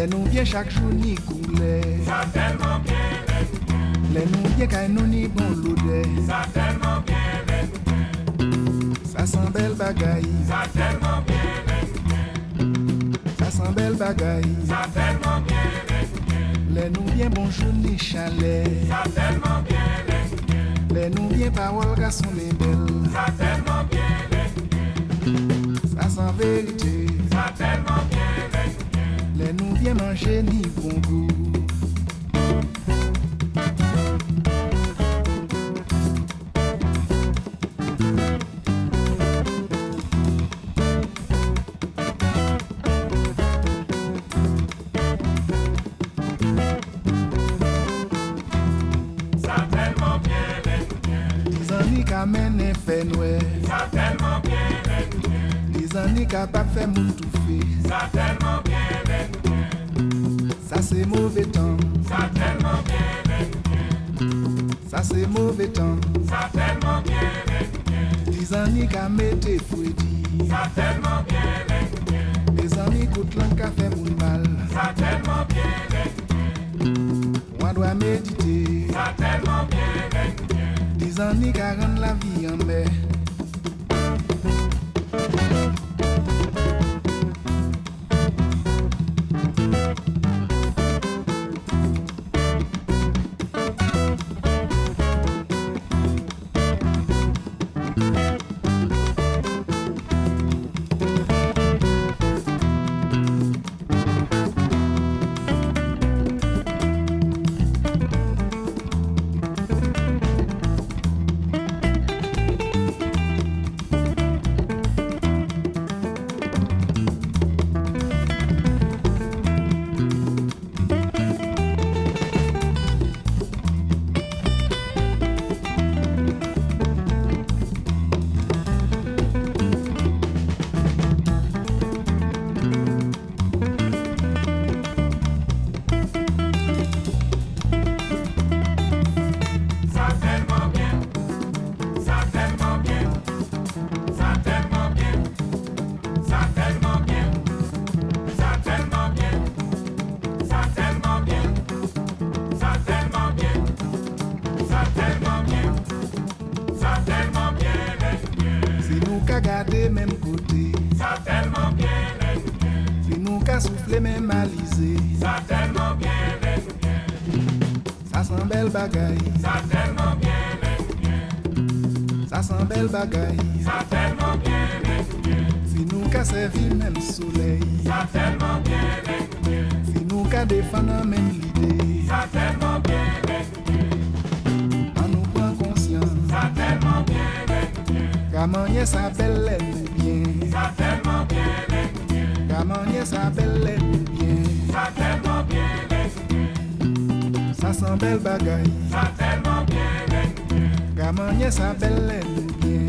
Les nous bien chaque jour ni coulé. Ça tellement bien, Les nous bien quand nous ni bon l'odeur. ça tellement bien, Ça sent belle bagaille. ça tellement bien, Ça sent belle bagaille. ça tellement bien, Les nous bien bonjour ni chalet. ça tellement bien, Les nous bien paroles garçon les belles. ça tellement bien, Ça sent vérité. ça tellement bien, Les nous bien manger ni bon goût. ça tellement bien, Les amis qui amènent fait noué. ça tellement bien, Les amis capables de faire m'étouffer. ça tellement bien, Ça c'est mauvais temps. ça tellement bien, Ça c'est mauvais temps. ça tellement bien, Les amis qui mettent fouettis. ça tellement bien, Les amis coûtent l'un qui fait mon mal. ça tellement bien, On doit méditer. ça tellement bien, Les amis qui rendent la vie en mer. ça tellement bien, ça tellement bien, ça tellement bien, ça tellement bien, ça tellement bien, ça tellement bien, ça tellement bien, ça tellement bien, ça tellement bien, C'est nous qui garder même côté. ça tellement bien, C'est nous qui souffler même alisé. ça tellement bien, Ça sent belle bagaille. ça tellement bien, Ça sent belle bagaille. ça tellement bien, C'est nous qui servi même soleil. ça tellement bien, C'est nous qui défendons même l'idée. ça tellement bien, On nous prend conscience. ça tellement bien, Gamanier s'appelle l'aime bien. ça tellement bien, Gamanier s'appelle l'aime bien. ça tellement bien, Ça sent belle bagaille. ça tellement bien, Gamanier s'appelle l'aime bien.